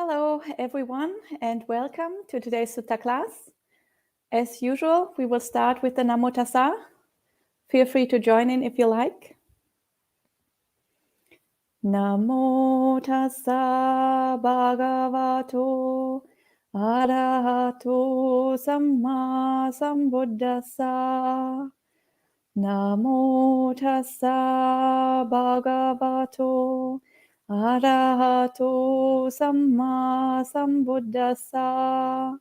Hello, everyone, and welcome to today's Sutta class. As usual, we will start with the Namo Tassa. Feel free to join in if you like. Namo Tassa Bhagavato Arahato Samma Sambuddhassa. Namo Tassa Bhagavato Arahato Samma Sambuddhassa.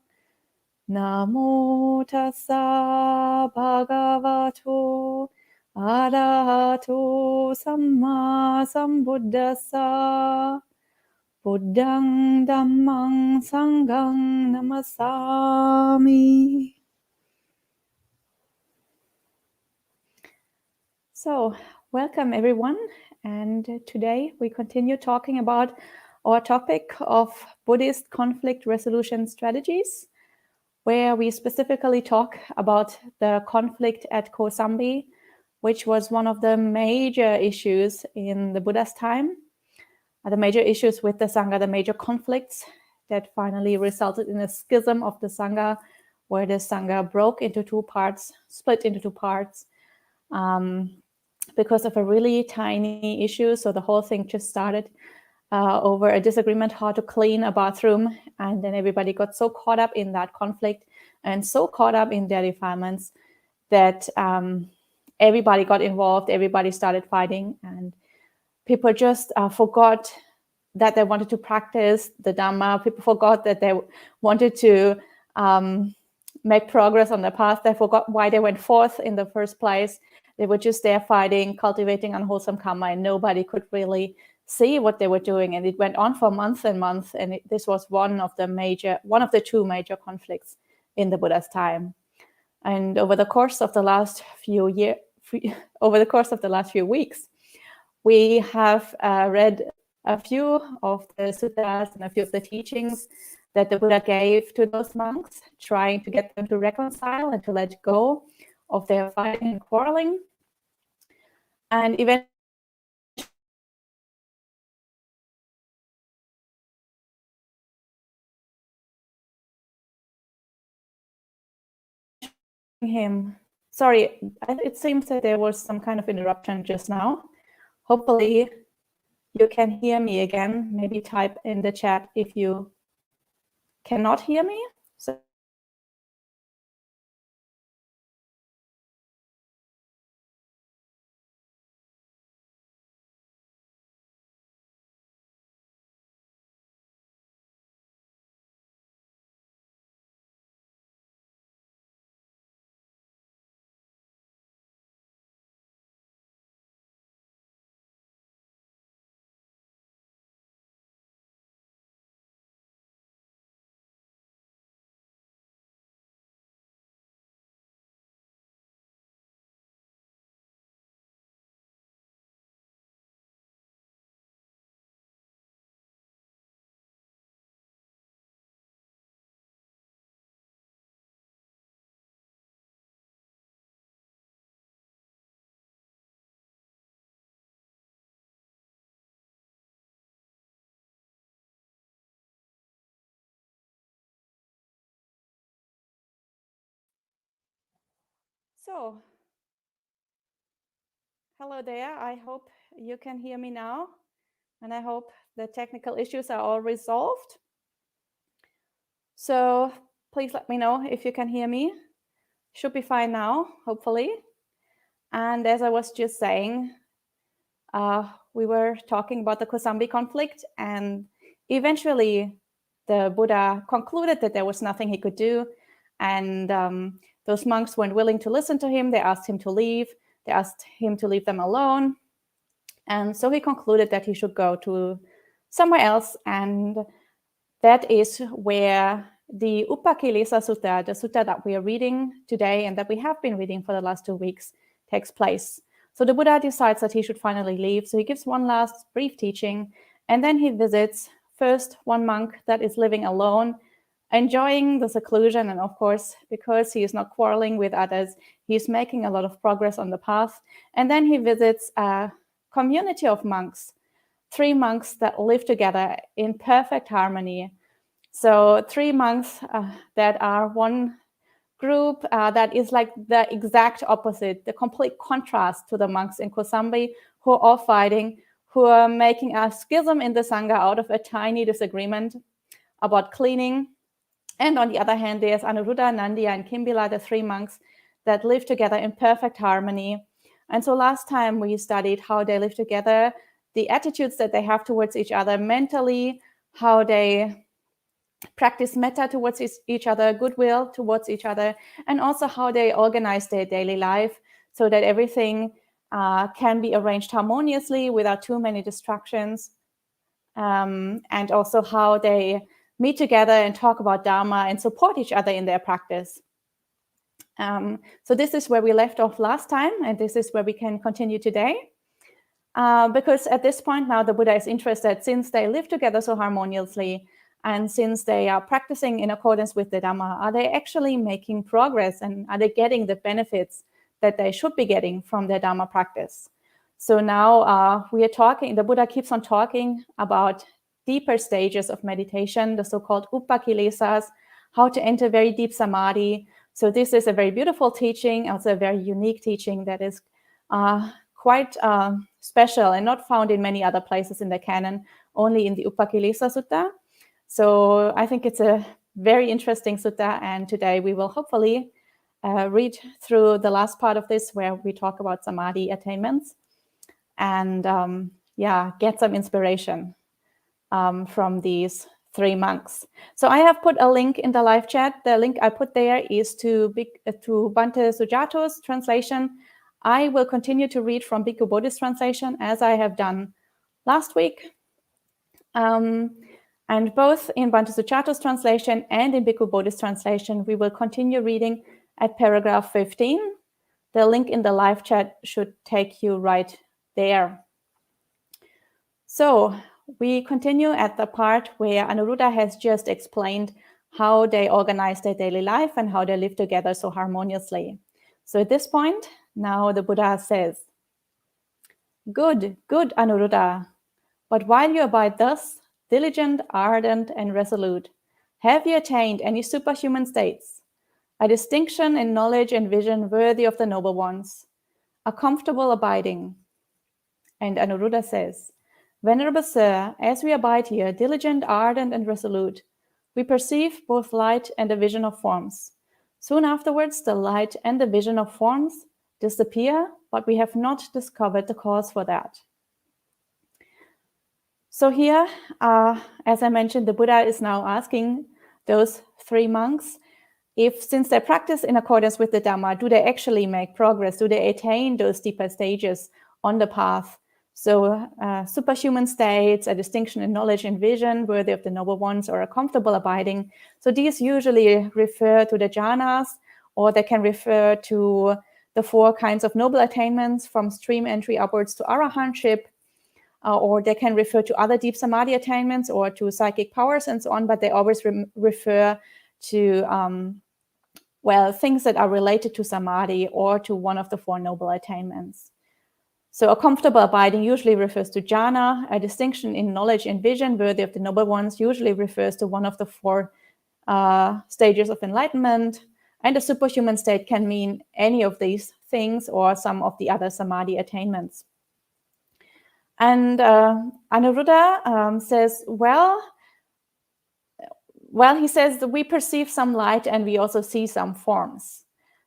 Namo Tassa Bhagavato Arahato Samma Sambuddhassa. Buddhang Dhammang Sanghang Namasami. So, welcome everyone, and today we continue talking about our topic of Buddhist conflict resolution strategies, where we specifically talk about the conflict at Kosambi, which was one of the major issues in the Buddha's time, the major issues with the sangha, the major conflicts that finally resulted in a schism of the sangha, where the sangha broke into two parts, split into two parts, because of a really tiny issue. So the whole thing just started over a disagreement how to clean a bathroom, and then everybody got so caught up in that conflict and so caught up in their defilements that everybody got involved, everybody started fighting, and people just forgot that they wanted to practice the Dhamma. People forgot that they wanted to make progress on the path. They forgot why they went forth in the first place. They were just there fighting, cultivating unwholesome karma, and nobody could really see what they were doing. And it went on for months and months. And this was one of the two major conflicts in the Buddha's time. And over the course of the last few weeks, we have read a few of the suttas and a few of the teachings that the Buddha gave to those monks, trying to get them to reconcile and to let go of their fighting and quarreling. And eventually sorry, it seems that there was some kind of interruption just now. Hopefully you can hear me again. Maybe type in the chat if you cannot hear me. So hello there. I hope you can hear me now, and I hope the technical issues are all resolved. So please let me know if you can hear me. Should be fine now, hopefully. And as I was just saying, we were talking about the Kosambi conflict, and eventually the Buddha concluded that there was nothing he could do, and those monks weren't willing to listen to him. They asked him to leave. They asked him to leave them alone. And so he concluded that he should go to somewhere else, and that is where the Upakilesa Sutta, the sutta that we are reading today and that we have been reading for the last 2 weeks, takes place. So the Buddha decides that he should finally leave. So he gives one last brief teaching, and then he visits first one monk that is living alone, enjoying the seclusion. And of course, because he is not quarreling with others, he's making a lot of progress on the path. And then he visits a community of monks 3 monks that live together in perfect harmony. So 3 monks that are one group that is like the exact opposite, the complete contrast to the monks in Kosambi, who are all fighting, who are making a schism in the sangha out of a tiny disagreement about cleaning. And on the other hand, there's Anuruddha, Nandiya, and Kimbila, the 3 monks that live together in perfect harmony. And so last time we studied how they live together, the attitudes that they have towards each other mentally, how they practice metta towards each other, goodwill towards each other, and also how they organize their daily life so that everything can be arranged harmoniously without too many distractions, and also how they meet together and talk about Dharma and support each other in their practice. So this is where we left off last time, and this is where we can continue today. Because at this point now the Buddha is interested, since they live together so harmoniously, and since they are practicing in accordance with the Dhamma, are they actually making progress, and are they getting the benefits that they should be getting from their Dhamma practice? So now we are talking, the Buddha keeps on talking about deeper stages of meditation, the so-called upakilesas, how to enter very deep samadhi. So this is a very beautiful teaching, also a very unique teaching that is quite special and not found in many other places in the canon, only in the Upakilesa Sutta. So I think it's a very interesting sutta, and today we will hopefully read through the last part of this where we talk about samadhi attainments and get some inspiration from these 3 monks. So I have put a link in the live chat. The link I put there is to Bhante Sujato's translation. I will continue to read from Bhikkhu Bodhi's translation as I have done last week. And both in Bhante Sujato's translation and in Bhikkhu Bodhi's translation, we will continue reading at paragraph 15. The link in the live chat should take you right there. So we continue at the part where Anuruddha has just explained how they organize their daily life and how they live together so harmoniously. So at this point, now the Buddha says, "Good, good, Anuruddha. But while you abide thus, diligent, ardent, and resolute, have you attained any superhuman states, a distinction in knowledge and vision worthy of the noble ones, a comfortable abiding?" And Anuruddha says, "Venerable Sir, as we abide here, diligent, ardent, and resolute, we perceive both light and a vision of forms. Soon afterwards, the light and the vision of forms disappear, but we have not discovered the cause for that." So here, as I mentioned, the Buddha is now asking those 3 monks if, since they practice in accordance with the Dhamma, do they actually make progress? Do they attain those deeper stages on the path? So superhuman states, a distinction in knowledge and vision worthy of the noble ones, or a comfortable abiding. So these usually refer to the jhanas, or they can refer to the 4 kinds of noble attainments from stream entry upwards to arahantship, or they can refer to other deep samadhi attainments or to psychic powers and so on, but they always refer to things that are related to samadhi or to one of the 4 noble attainments. So a comfortable abiding usually refers to jhana. A distinction in knowledge and vision worthy of the noble ones usually refers to one of the 4 stages of enlightenment. And a superhuman state can mean any of these things or some of the other samadhi attainments. And Anuruddha says, he says that we perceive some light and we also see some forms.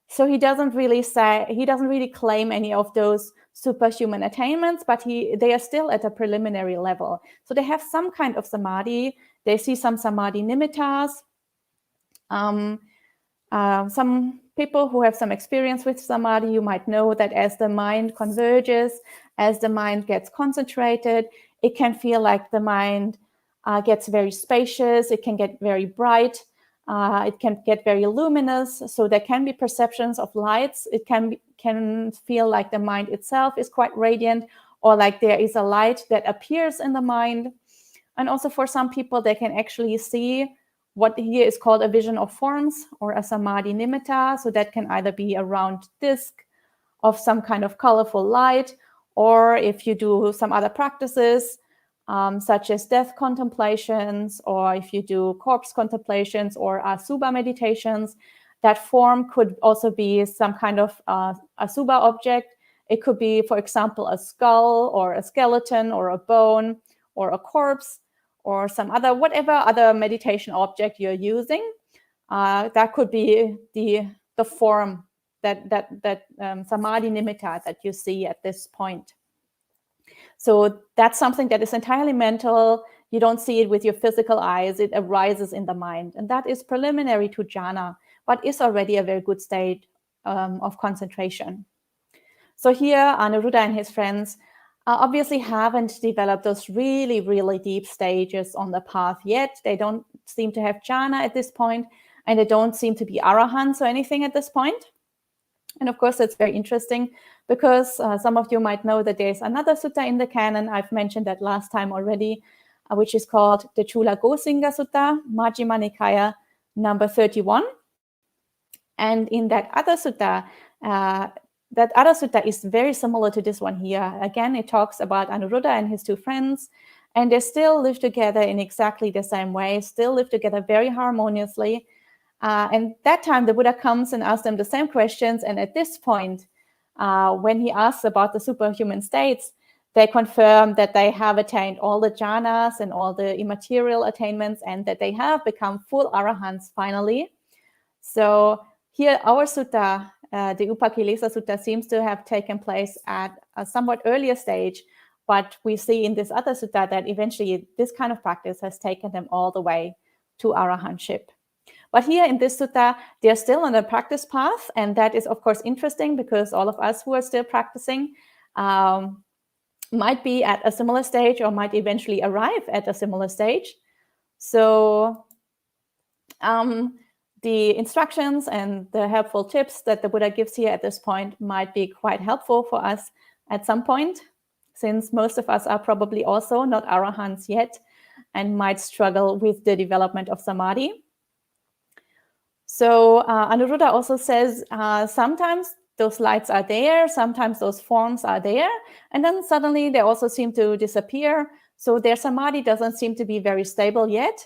So he doesn't really claim any of those superhuman attainments, but they are still at a preliminary level. So they have some kind of samadhi. They see some samadhi nimittas. Some people who have some experience with samadhi, you might know that as the mind converges, as the mind gets concentrated, it can feel like the mind gets very spacious, it can get very bright, it can get very luminous. So there can be perceptions of lights. It can feel like the mind itself is quite radiant, or like there is a light that appears in the mind. And also for some people, they can actually see what here is called a vision of forms, or a samadhi nimitta. So that can either be a round disc of some kind of colorful light, or if you do some other practices, such as death contemplations, or if you do corpse contemplations or asubha meditations, that form could also be some kind of asubha object. It could be, for example, a skull or a skeleton or a bone or a corpse or some other, whatever other meditation object you're using. That could be the form that samadhi nimitta that you see at this point. So that's something that is entirely mental. You don't see it with your physical eyes. It arises in the mind. And that is preliminary to jhana, but is already a very good state of concentration. So here, Anuruddha and his friends obviously haven't developed those really, really deep stages on the path yet. They don't seem to have jhana at this point, and they don't seem to be arahants or anything at this point. And of course, that's very interesting because some of you might know that there's another sutta in the canon. I've mentioned that last time already, which is called the Chula Gosinga Sutta, Majjhima Nikaya, number 31. And in that other sutta is very similar to this one here. Again, it talks about Anuruddha and his two friends, and they still live together in exactly the same way, still live together very harmoniously. And that time the Buddha comes and asks them the same questions. And at this point, when he asks about the superhuman states, they confirm that they have attained all the jhanas and all the immaterial attainments, and that they have become full arahants finally. So here our sutta, the Upakilesa Sutta, seems to have taken place at a somewhat earlier stage, but we see in this other sutta that eventually this kind of practice has taken them all the way to arahantship. But here in this sutta, they're still on the practice path, and that is, of course, interesting because all of us who are still practicing might be at a similar stage or might eventually arrive at a similar stage. So the instructions and the helpful tips that the Buddha gives here at this point might be quite helpful for us at some point, since most of us are probably also not arahants yet and might struggle with the development of samadhi. So Anuruddha also says sometimes those lights are there, sometimes those forms are there, and then suddenly they also seem to disappear. So their samadhi doesn't seem to be very stable yet.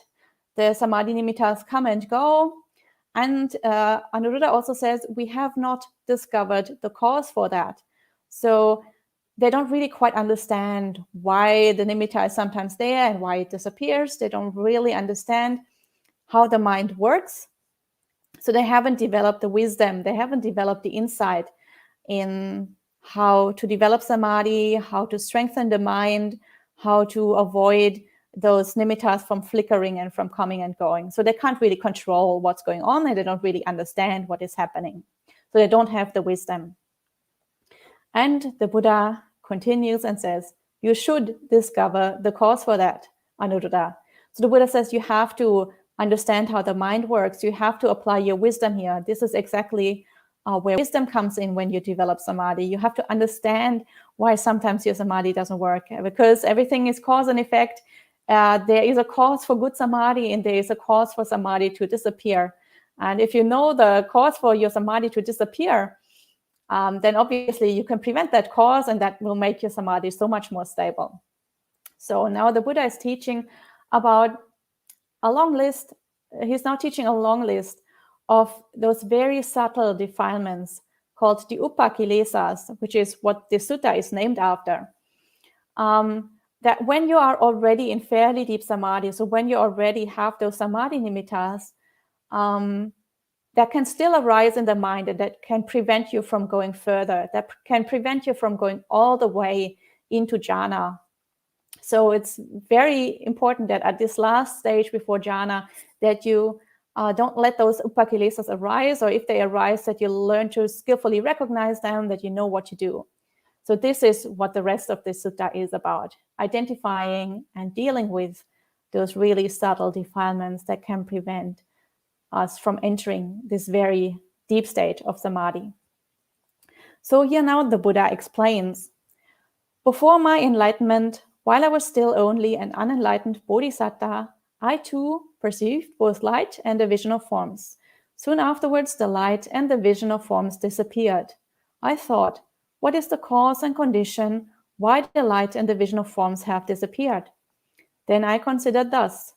The samadhi nimittas come and go. And Anuruddha also says we have not discovered the cause for that. So they don't really quite understand why the nimitta is sometimes there and why it disappears. They don't really understand how the mind works. So they haven't developed the wisdom, they haven't developed the insight in how to develop samadhi, how to strengthen the mind, how to avoid those nimittas from flickering and from coming and going. So they can't really control what's going on, and they don't really understand what is happening. So they don't have the wisdom. And the Buddha continues and says, you should discover the cause for that, Anuruddha. So the Buddha says you have to understand how the mind works. You have to apply your wisdom here. This is exactly where wisdom comes in when you develop samadhi. You have to understand why sometimes your samadhi doesn't work, because everything is cause and effect. There is a cause for good samadhi, and there is a cause for samadhi to disappear. And if you know the cause for your samadhi to disappear, then obviously you can prevent that cause, and that will make your samadhi so much more stable. So now the Buddha is teaching about a long list. He's now teaching a long list of those very subtle defilements called the upakilesas, which is what the sutta is named after. That when you are already in fairly deep samadhi, so when you already have those samadhi nimittas, that can still arise in the mind, and that can prevent you from going further, that can prevent you from going all the way into jhana. So it's very important that at this last stage before jhana, that you don't let those upakilesas arise, or if they arise, that you learn to skillfully recognize them, that you know what to do. So this is what the rest of this sutta is about, identifying and dealing with those really subtle defilements that can prevent us from entering this very deep state of samadhi. So here now the Buddha explains, before my enlightenment, while I was still only an unenlightened bodhisattva, I too perceived both light and the vision of forms. Soon afterwards, the light and the vision of forms disappeared. I thought, what is the cause and condition why the light and the vision of forms have disappeared? Then I considered thus.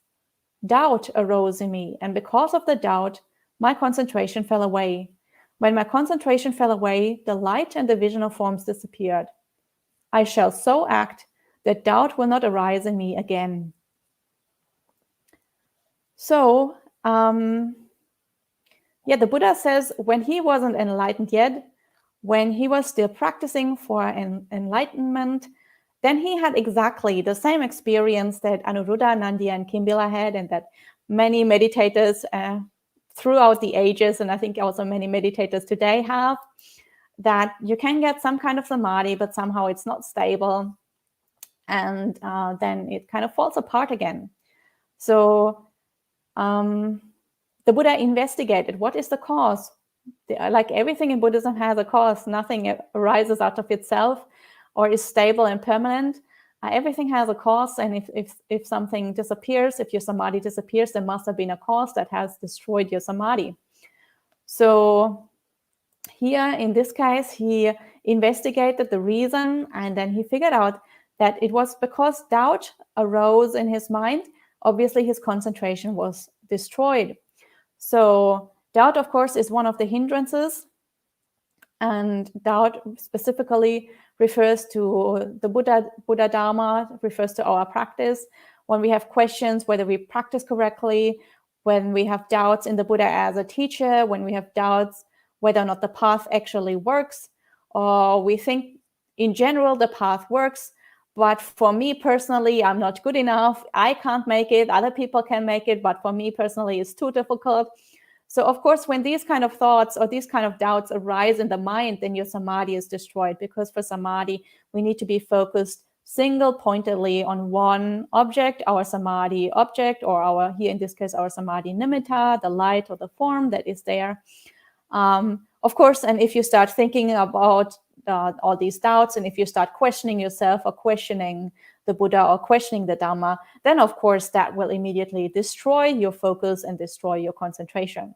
Doubt arose in me, and because of the doubt, my concentration fell away. When my concentration fell away, the light and the vision of forms disappeared. I shall so act that doubt will not arise in me again. So, the Buddha says when he wasn't enlightened yet, when he was still practicing for enlightenment, then he had exactly the same experience that Anuruddha, Nandiya, and Kimbila had, and that many meditators throughout the ages, and I think also many meditators today have, that you can get some kind of samadhi, but somehow it's not stable, and then it kind of falls apart again. So the Buddha investigated what is the cause. Like everything in Buddhism has a cause. Nothing arises out of itself or is stable and permanent. Everything has a cause, and if something disappears, if your samadhi disappears, there must have been a cause that has destroyed your samadhi. So here, in this case, he investigated the reason, and then he figured out that it was because doubt arose in his mind. Obviously, his concentration was destroyed. So doubt, of course, is one of the hindrances, and doubt specifically refers to the Buddha Dharma, refers to our practice. When we have questions whether we practice correctly, when we have doubts in the Buddha as a teacher, when we have doubts whether or not the path actually works, or we think in general the path works, but for me personally, I'm not good enough, I can't make it, other people can make it, but for me personally, it's too difficult. So of course, when these kind of thoughts or these kind of doubts arise in the mind, then your samadhi is destroyed, because for samadhi, we need to be focused single-pointedly on one object, our samadhi object, or our, here in this case, our samadhi nimitta, the light or the form that is there. Of course, and if you start thinking about all these doubts, and if you start questioning yourself or questioning the Buddha or questioning the Dhamma, then of course that will immediately destroy your focus and destroy your concentration.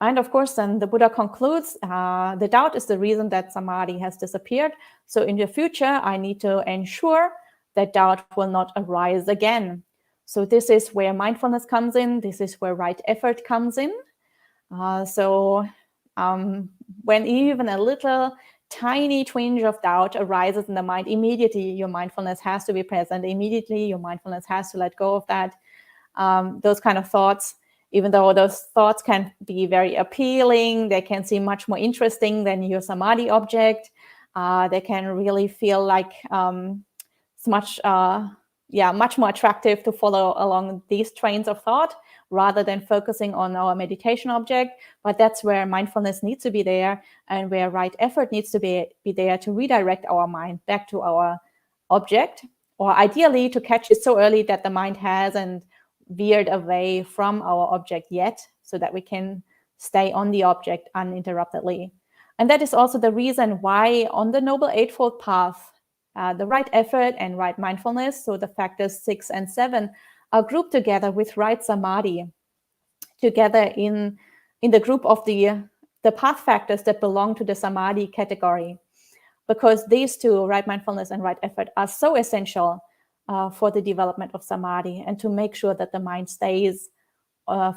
And of course, then the Buddha concludes, the doubt is the reason that samadhi has disappeared. So in the future, I need to ensure that doubt will not arise again. So this is where mindfulness comes in. This is where right effort comes in. When even a little tiny twinge of doubt arises in the mind, immediately your mindfulness has to be present. Immediately your mindfulness has to let go of that. Those kind of thoughts, even though those thoughts can be very appealing, they can seem much more interesting than your samadhi object. They can really feel like it's much more attractive to follow along these trains of thought rather than focusing on our meditation object. But that's where mindfulness needs to be there, and where right effort needs to be there to redirect our mind back to our object, or ideally to catch it so early that the mind hasn't veered away from our object yet, so that we can stay on the object uninterruptedly. And that is also the reason why on the Noble Eightfold Path, the right effort and right mindfulness, so the factors 6 and 7, are grouped together with right samadhi, together in the group of the path factors that belong to the samadhi category, because these two, right mindfulness and right effort, are so essential for the development of samadhi, and to make sure that the mind stays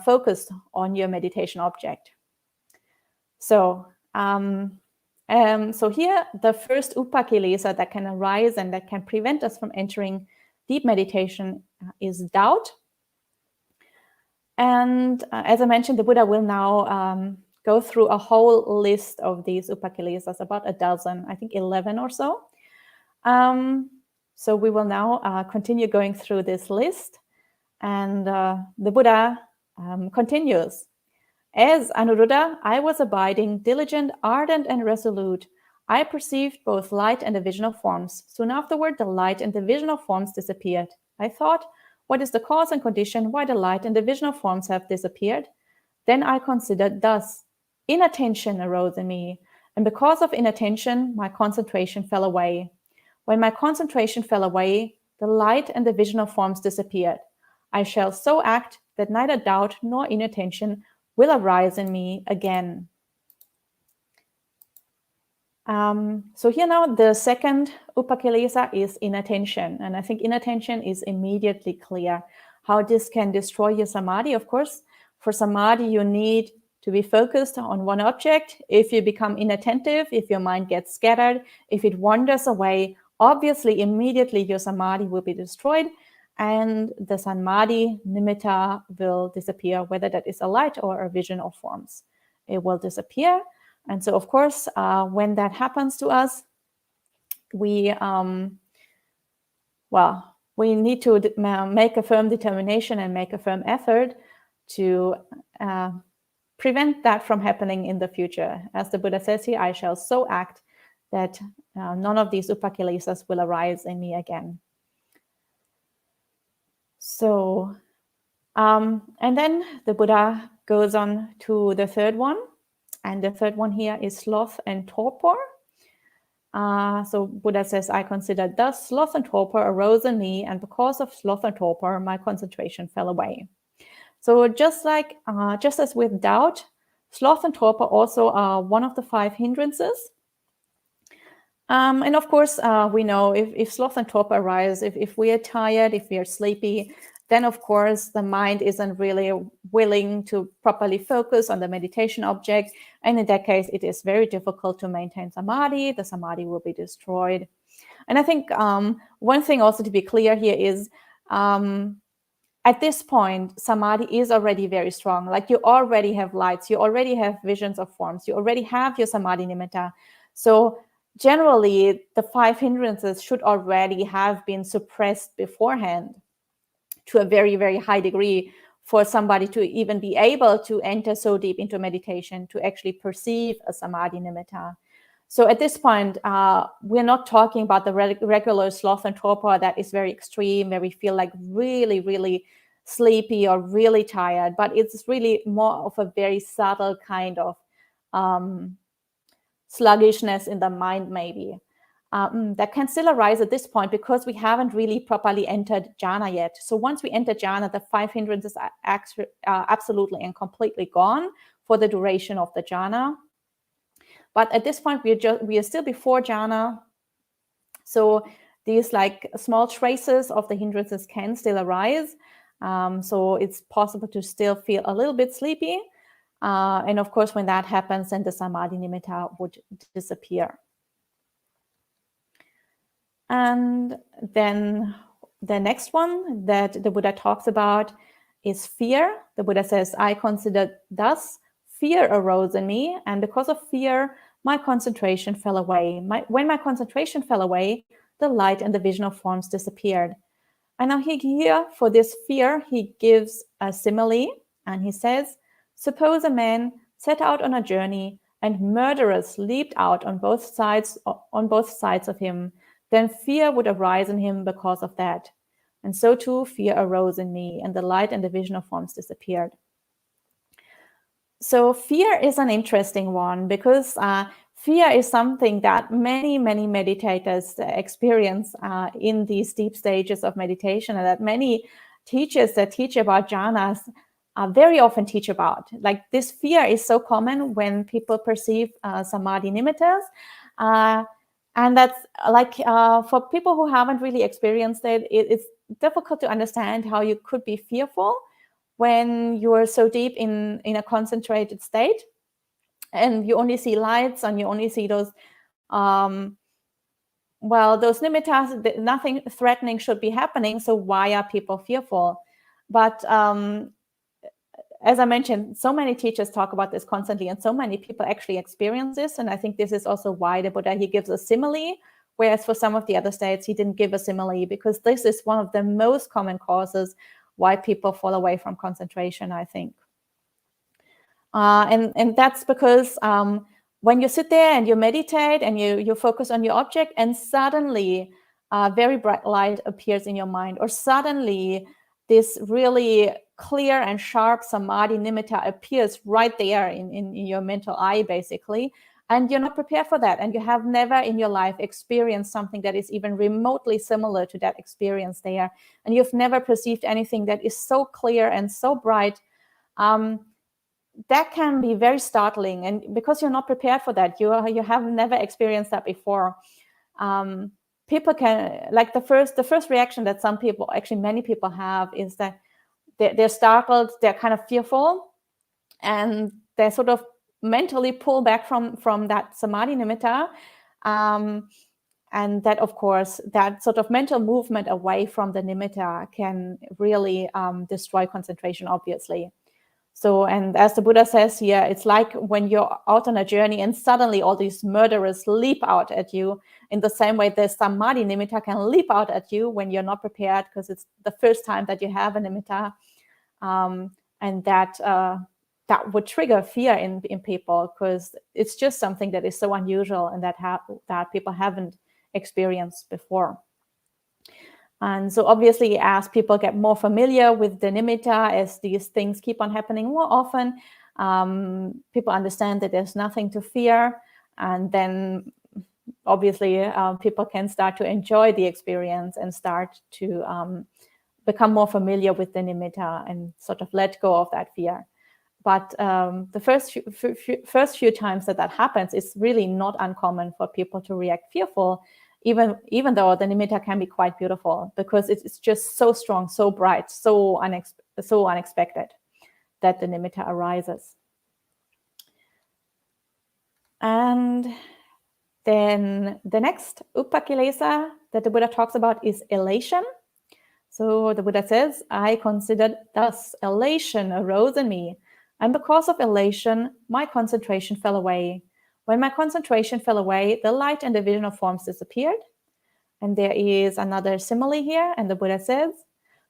focused on your meditation object. So here, the first upakilesa that can arise and that can prevent us from entering deep meditation is doubt. And as I mentioned, the Buddha will now go through a whole list of these upakilesas, about a dozen, I think 11 or so. So we will now continue going through this list. And the Buddha continues. As Anuruddha, I was abiding, diligent, ardent, and resolute. I perceived both light and the vision of forms. Soon afterward, the light and the vision of forms disappeared. I thought, what is the cause and condition why the light and the vision of forms have disappeared? Then I considered thus. Inattention arose in me, and because of inattention, my concentration fell away. When my concentration fell away, the light and the vision of forms disappeared. I shall so act that neither doubt nor inattention will arise in me again. So here now, the second upakilesa is inattention. And I think inattention is immediately clear how this can destroy your samadhi. Of course, for samadhi, you need to be focused on one object. If you become inattentive, if your mind gets scattered, if it wanders away, obviously, immediately your samadhi will be destroyed and the samadhi nimitta will disappear, whether that is a light or a vision of forms. It will disappear. And so, of course, when that happens to us, we need to make a firm determination and make a firm effort to prevent that from happening in the future. As the Buddha says here, I shall so act that none of these upakilesas will arise in me again. So, and then the Buddha goes on to the third one. And the third one here is sloth and torpor. So Buddha says, I considered thus sloth and torpor arose in me, and because of sloth and torpor, my concentration fell away. So just as with doubt, sloth and torpor also are one of the 5 hindrances. And of course, we know if sloth and torpor arise, if we are tired, if we are sleepy, then of course the mind isn't really willing to properly focus on the meditation object. And in that case, it is very difficult to maintain samadhi. The samadhi will be destroyed. And I think one thing also to be clear here is at this point, samadhi is already very strong. Like you already have lights, you already have visions of forms, you already have your samadhi nimitta. So generally, the 5 hindrances should already have been suppressed beforehand to a very, very high degree for somebody to even be able to enter so deep into meditation, to actually perceive a samadhi nimitta. So at this point, we're not talking about the regular sloth and torpor that is very extreme, where we feel like really, really sleepy or really tired, but it's really more of a very subtle kind of sluggishness in the mind, maybe. That can still arise at this point because we haven't really properly entered jhana yet. So once we enter jhana, the 5 hindrances are absolutely and completely gone for the duration of the jhana. But at this point, we are still before jhana. So these like small traces of the hindrances can still arise. So it's possible to still feel a little bit sleepy. And of course, when that happens, then the samadhi nimitta would disappear. And then the next one that the Buddha talks about is fear. The Buddha says, I considered thus fear arose in me, and because of fear, my concentration fell away. When my concentration fell away, the light and the vision of forms disappeared. And now here, for this fear, he gives a simile, and he says, suppose a man set out on a journey, and murderers leaped out on both sides of him. Then fear would arise in him because of that. And so too, fear arose in me, and the light and the vision of forms disappeared. So fear is an interesting one because fear is something that many, many meditators experience in these deep stages of meditation, and that many teachers that teach about jhanas very often teach about. Like this fear is so common when people perceive samadhi nimittas. And that's like for people who haven't really experienced it, it's difficult to understand how you could be fearful when you're so deep in a concentrated state and you only see lights and you only see those, those nimittas, nothing threatening should be happening. So why are people fearful? But as I mentioned, so many teachers talk about this constantly and so many people actually experience this. And I think this is also why the Buddha, he gives a simile, whereas for some of the other states, he didn't give a simile because this is one of the most common causes why people fall away from concentration, I think. And that's because when you sit there and you meditate and you focus on your object and suddenly very bright light appears in your mind, or suddenly this really clear and sharp samadhi nimitta appears right there in your mental eye, basically, and you're not prepared for that, and you have never in your life experienced something that is even remotely similar to that experience there, and you've never perceived anything that is so clear and so bright, that can be very startling, and because you're not prepared for that, you have never experienced that before. People can, like, the first reaction that some people, actually many people have, is that they're startled, they're kind of fearful, and they sort of mentally pull back from that samadhi nimitta. And that, of course, that sort of mental movement away from the nimitta can really destroy concentration, obviously. So, and as the Buddha says here, it's like when you're out on a journey and suddenly all these murderers leap out at you. In the same way, the samadhi nimitta can leap out at you when you're not prepared, because it's the first time that you have a nimitta. And that would trigger fear in people, because it's just something that is so unusual and that people haven't experienced before. And so obviously, as people get more familiar with the nimitta, as these things keep on happening more often, people understand that there's nothing to fear. And then obviously people can start to enjoy the experience and start to become more familiar with the nimitta and sort of let go of that fear. But the first few times that happens, it's really not uncommon for people to react fearful, even though the nimitta can be quite beautiful, because it's just so strong, so bright, so unexpected that the nimitta arises. And then the next upakilesa that the Buddha talks about is elation. So the Buddha says, I considered thus elation arose in me, and because of elation, my concentration fell away. When my concentration fell away, the light and the vision of forms disappeared. And there is another simile here, and the Buddha says,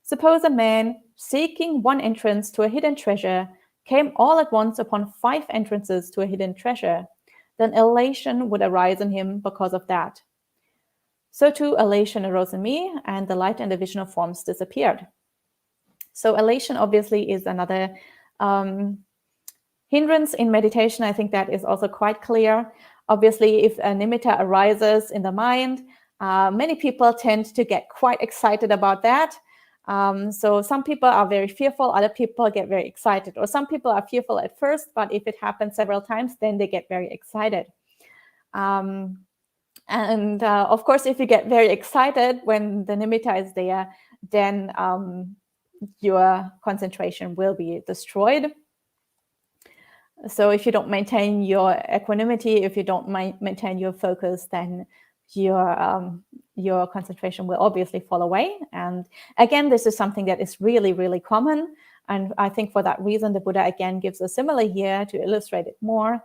suppose a man seeking one entrance to a hidden treasure came all at once upon 5 entrances to a hidden treasure, then elation would arise in him because of that. So too, elation arose in me, and the light and the vision of forms disappeared. So elation obviously is another hindrance in meditation. I think that is also quite clear. Obviously, if a nimitta arises in the mind, many people tend to get quite excited about that. So some people are very fearful, other people get very excited, or some people are fearful at first, but if it happens several times, then they get very excited. And of course, if you get very excited when the nimitta is there, then your concentration will be destroyed. So if you don't maintain your equanimity, if you don't maintain your focus, then your concentration will obviously fall away. And again, this is something that is really, really common. And I think for that reason, the Buddha again gives a simile here to illustrate it more.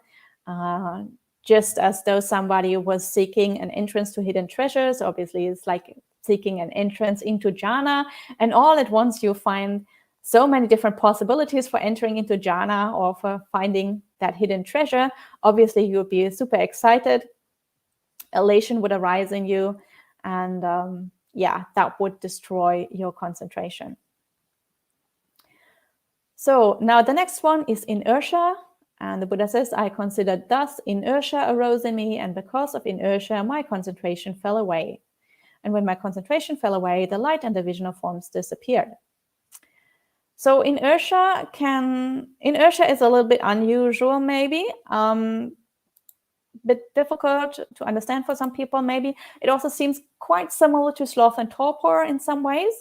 Just as though somebody was seeking an entrance to hidden treasures, obviously it's like seeking an entrance into jhana, and all at once you find so many different possibilities for entering into jhana or for finding that hidden treasure. Obviously, you would be super excited. Elation would arise in you, and that would destroy your concentration. So now the next one is inertia. And the Buddha says, I considered thus inertia arose in me, and because of inertia, my concentration fell away. And when my concentration fell away, the light and the vision of forms disappeared. So inertia is a little bit unusual, maybe, bit difficult to understand for some people, maybe. It also seems quite similar to sloth and torpor in some ways.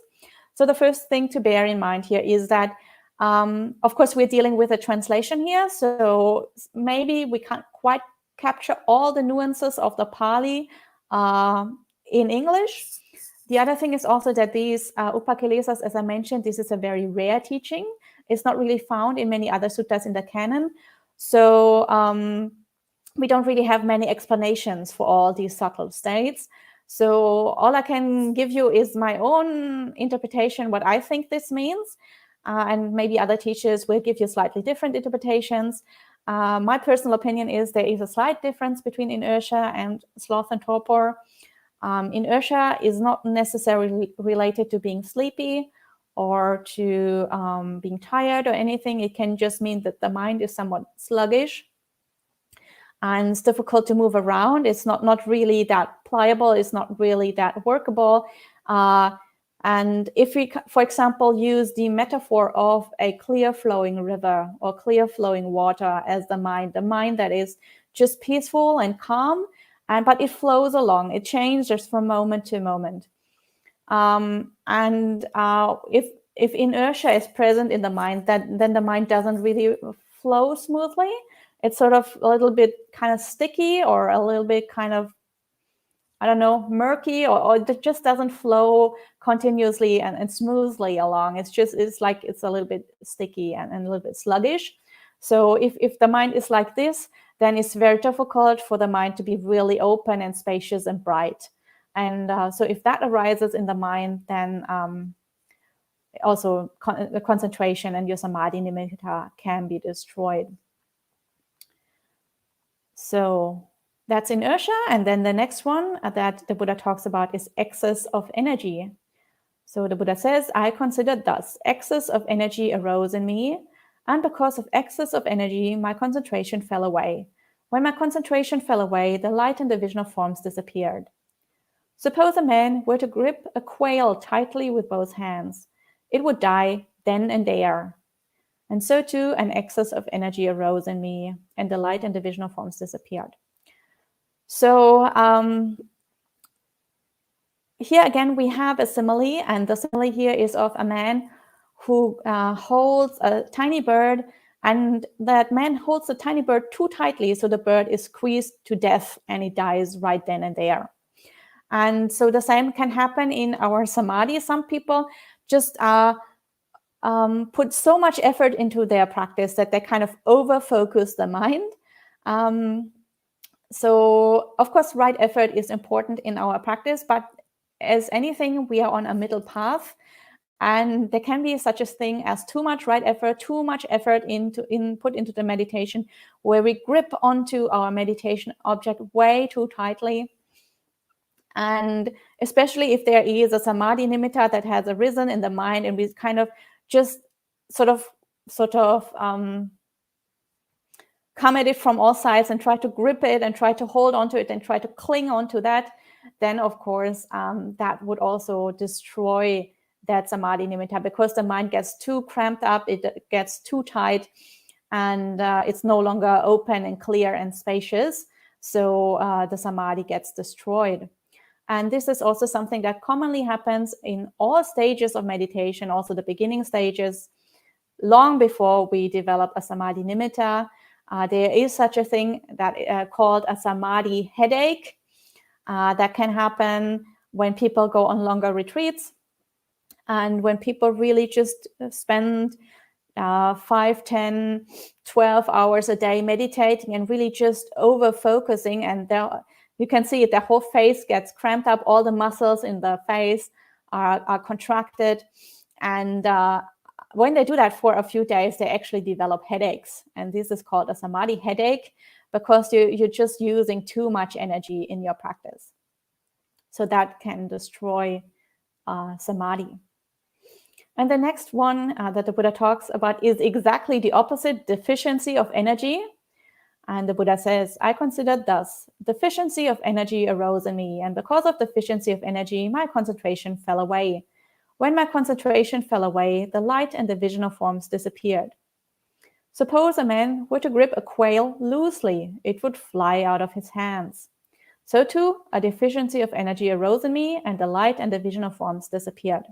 So the first thing to bear in mind here is that of course, we're dealing with a translation here, so maybe we can't quite capture all the nuances of the Pali in English. The other thing is also that these upakilesas, as I mentioned, this is a very rare teaching. It's not really found in many other suttas in the canon. So we don't really have many explanations for all these subtle states. So all I can give you is my own interpretation, what I think this means. And maybe other teachers will give you slightly different interpretations. My personal opinion is there is a slight difference between inertia and sloth and torpor. Inertia is not necessarily related to being sleepy or to being tired or anything. It can just mean that the mind is somewhat sluggish and it's difficult to move around. It's not really that pliable. It's not really that workable. And if we, for example, use the metaphor of a clear flowing river or clear flowing water as the mind that is just peaceful and calm, but it flows along, it changes from moment to moment. If inertia is present in the mind, then the mind doesn't really flow smoothly. It's sort of a little bit kind of sticky, or a little bit kind of, I don't know, murky, or it just doesn't flow continuously and smoothly along. It's like it's a little bit sticky and a little bit sluggish. So if the mind is like this, then it's very difficult for the mind to be really open and spacious and bright. And so if that arises in the mind, then also the concentration and your samadhi nimitta can be destroyed. So that's inertia. And then the next one that the Buddha talks about is excess of energy. So the Buddha says, I considered thus, excess of energy arose in me, and because of excess of energy, my concentration fell away. When my concentration fell away, the light and the vision of forms disappeared. Suppose a man were to grip a quail tightly with both hands. It would die then and there. And so too, an excess of energy arose in me, and the light and the vision of forms disappeared. So here again, we have a simile, and the simile here is of a man who holds a tiny bird, and that man holds the tiny bird too tightly, so the bird is squeezed to death and it dies right then and there. And so the same can happen in our samadhi. Some people just put so much effort into their practice that they kind of over-focus the mind. So, of course, right effort is important in our practice, but as anything, we are on a middle path, and there can be such a thing as too much right effort, too much effort put into the meditation, where we grip onto our meditation object way too tightly. And especially if there is a samadhi nimitta that has arisen in the mind, and we kind of just sort of come at it from all sides and try to grip it and try to hold onto it and try to cling onto that, then of course that would also destroy that samadhi nimitta, because the mind gets too cramped up, it gets too tight, and it's no longer open and clear and spacious. So the samadhi gets destroyed. And this is also something that commonly happens in all stages of meditation, also the beginning stages, long before we develop a samadhi nimitta. There is such a thing that called a samadhi headache that can happen when people go on longer retreats, and when people really just spend 5, 10, 12 hours a day meditating and really just over focusing, and you can see it, their whole face gets cramped up, all the muscles in the face are contracted, and when they do that for a few days, they actually develop headaches. And this is called a samadhi headache, because you're just using too much energy in your practice. So that can destroy samadhi. And the next one that the Buddha talks about is exactly the opposite, deficiency of energy. And the Buddha says, I considered thus, deficiency of energy arose in me, and because of deficiency of energy, my concentration fell away. When my concentration fell away, the light and the vision of forms disappeared. Suppose a man were to grip a quail loosely, it would fly out of his hands. So too, a deficiency of energy arose in me, and the light and the vision of forms disappeared.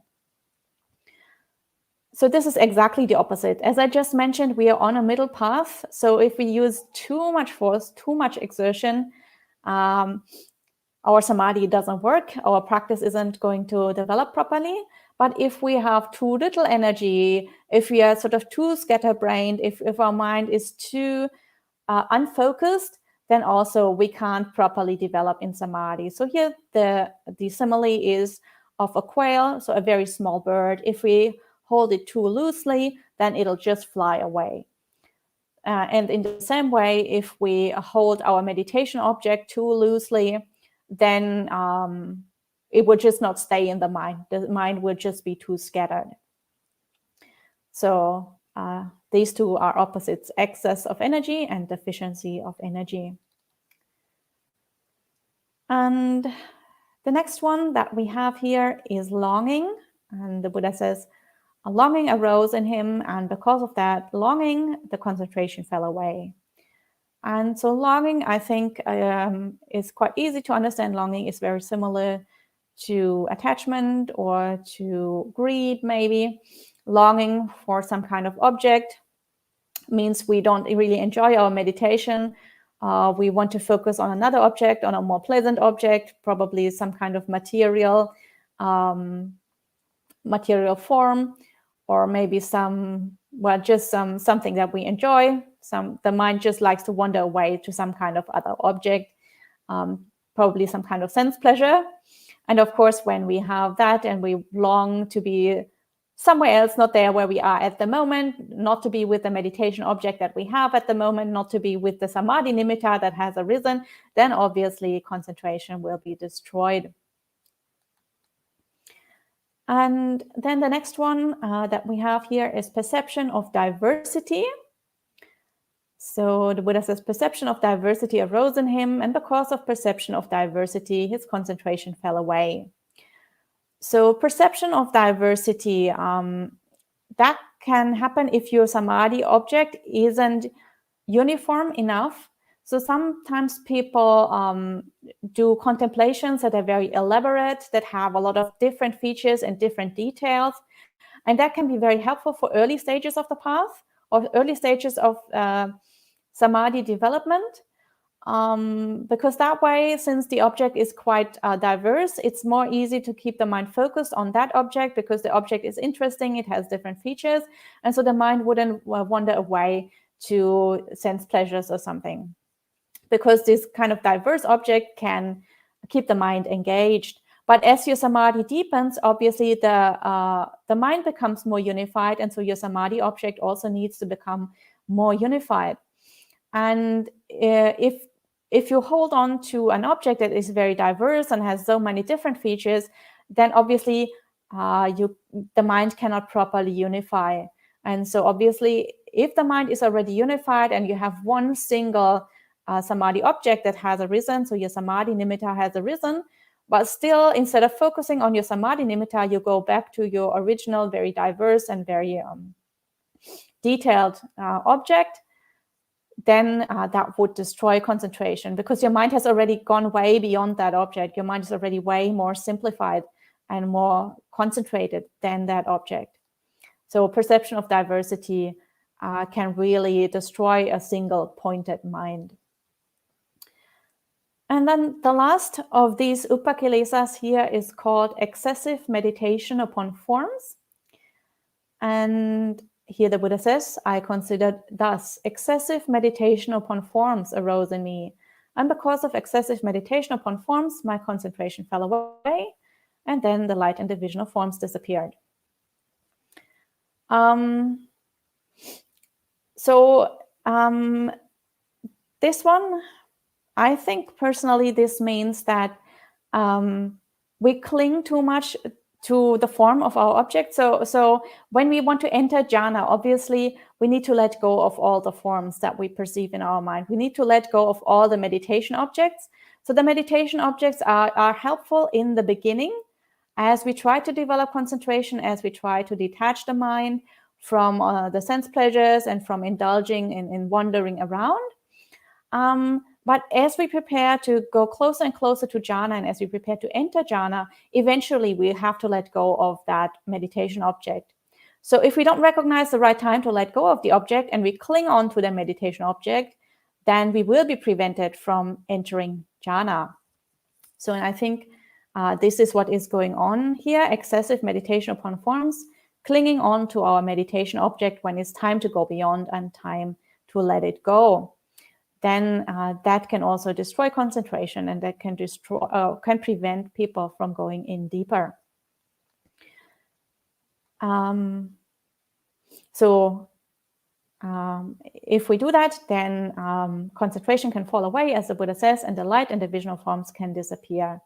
So this is exactly the opposite. As I just mentioned, we are on a middle path. So if we use too much force, too much exertion, our samadhi doesn't work, our practice isn't going to develop properly. But if we have too little energy, if we are sort of too scatterbrained, if our mind is too unfocused, then also we can't properly develop in samadhi. So here the simile is of a quail, so a very small bird. If we hold it too loosely, then it'll just fly away. And in the same way, if we hold our meditation object too loosely, then it would just not stay in the mind. The mind would just be too scattered. So these two are opposites, excess of energy and deficiency of energy. And the next one that we have here is longing. And the Buddha says, a longing arose in him, and because of that longing, the concentration fell away. And so longing, I think, is quite easy to understand. Longing is very similar to attachment or to greed, maybe. Longing for some kind of object means we don't really enjoy our meditation. We want to focus on another object, on a more pleasant object, probably some kind of material form, or maybe something that we enjoy. The mind just likes to wander away to some kind of other object, probably some kind of sense pleasure. And of course, when we have that and we long to be somewhere else, not there where we are at the moment, not to be with the meditation object that we have at the moment, not to be with the Samadhi nimitta that has arisen, then obviously concentration will be destroyed. And then the next one that we have here is perception of diversity. So the Buddha says, perception of diversity arose in him, and because of perception of diversity, his concentration fell away. So perception of diversity, that can happen if your Samadhi object isn't uniform enough. So sometimes people do contemplations that are very elaborate, that have a lot of different features and different details. And that can be very helpful for early stages of the path or early stages of Samadhi development. Because that way, since the object is quite diverse, it's more easy to keep the mind focused on that object because the object is interesting, it has different features. And so the mind wouldn't wander away to sense pleasures or something, because this kind of diverse object can keep the mind engaged. But as your Samadhi deepens, obviously the mind becomes more unified, and so your Samadhi object also needs to become more unified. And if you hold on to an object that is very diverse and has so many different features, then obviously the mind cannot properly unify. And so obviously, if the mind is already unified and you have one single Samadhi object that has arisen, so your Samadhi nimitta has arisen, but still, instead of focusing on your Samadhi nimitta, you go back to your original, very diverse and very detailed object, then that would destroy concentration, because your mind has already gone way beyond that object. Your mind is already way more simplified and more concentrated than that object. So perception of diversity can really destroy a single pointed mind. And then the last of these upakilesas here is called excessive meditation upon forms. And here the Buddha says, I considered thus, excessive meditation upon forms arose in me. And because of excessive meditation upon forms, my concentration fell away. And then the light and the vision of forms disappeared. This one, I think personally, this means that we cling too much to the form of our object. So when we want to enter jhana, obviously we need to let go of all the forms that we perceive in our mind. We need to let go of all the meditation objects. So the meditation objects are helpful in the beginning as we try to develop concentration, as we try to detach the mind from the sense pleasures and from indulging in wandering around. But as we prepare to go closer and closer to jhana, and as we prepare to enter jhana, eventually we have to let go of that meditation object. So if we don't recognize the right time to let go of the object and we cling on to the meditation object, then we will be prevented from entering jhana. So I think this is what is going on here, excessive meditation upon forms, clinging on to our meditation object when it's time to go beyond and time to let it go. Then that can also destroy concentration, and that can can prevent people from going in deeper. If we do that, then concentration can fall away, as the Buddha says, and the light and the vision of forms can disappear.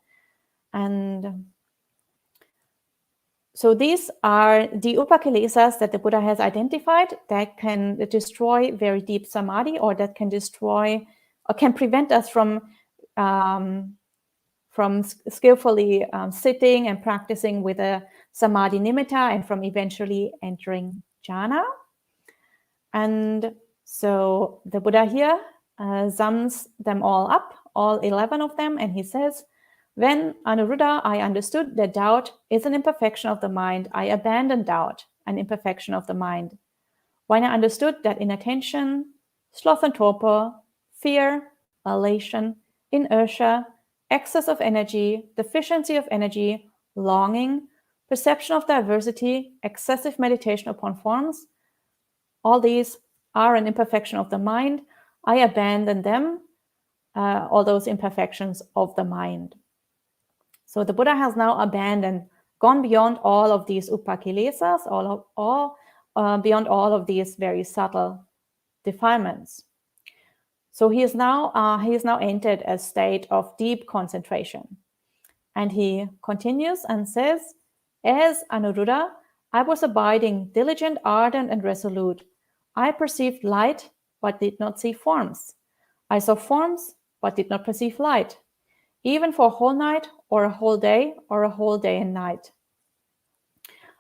And so these are the upakilesas that the Buddha has identified that can destroy very deep samadhi, or that can destroy or can prevent us from from skillfully sitting and practicing with a Samadhi nimitta, and from eventually entering jhana. And so the Buddha here sums them all up, all 11 of them, and he says, when Anuruddha, I understood that doubt is an imperfection of the mind, I abandoned doubt, an imperfection of the mind. When I understood that inattention, sloth and torpor, fear, elation, inertia, excess of energy, deficiency of energy, longing, perception of diversity, excessive meditation upon forms, all these are an imperfection of the mind. I abandon them, all those imperfections of the mind. So the Buddha has now abandoned, gone beyond all of these upakilesas, beyond all of these very subtle defilements. So he is now entered a state of deep concentration. And he continues and says, as Anuruddha, I was abiding, diligent, ardent, and resolute. I perceived light, but did not see forms. I saw forms, but did not perceive light, even for a whole night, or a whole day, or a whole day and night.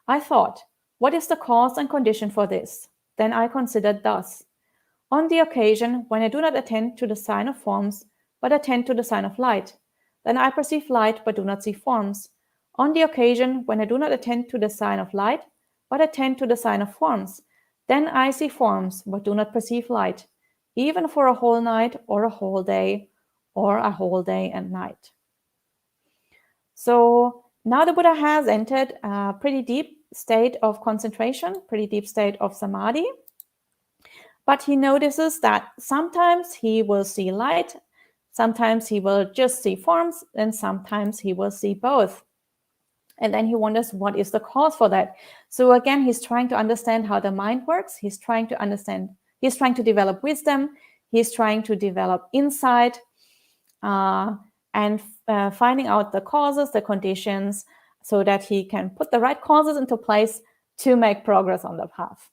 I thought, what is the cause and condition for this? Then I considered thus. On the occasion when I do not attend to the sign of forms, but attend to the sign of light, then I perceive light, but do not see forms. On the occasion when I do not attend to the sign of light, but attend to the sign of forms, then I see forms, but do not perceive light, even for a whole night, or a whole day, or a whole day and night. So now the Buddha has entered a pretty deep state of concentration, pretty deep state of samadhi. But he notices that sometimes he will see light, sometimes he will just see forms, and sometimes he will see both. And then he wonders, what is the cause for that? So again, he's trying to understand how the mind works. He's trying to develop wisdom. He's trying to develop insight, and finding out the causes, the conditions, so that he can put the right causes into place to make progress on the path.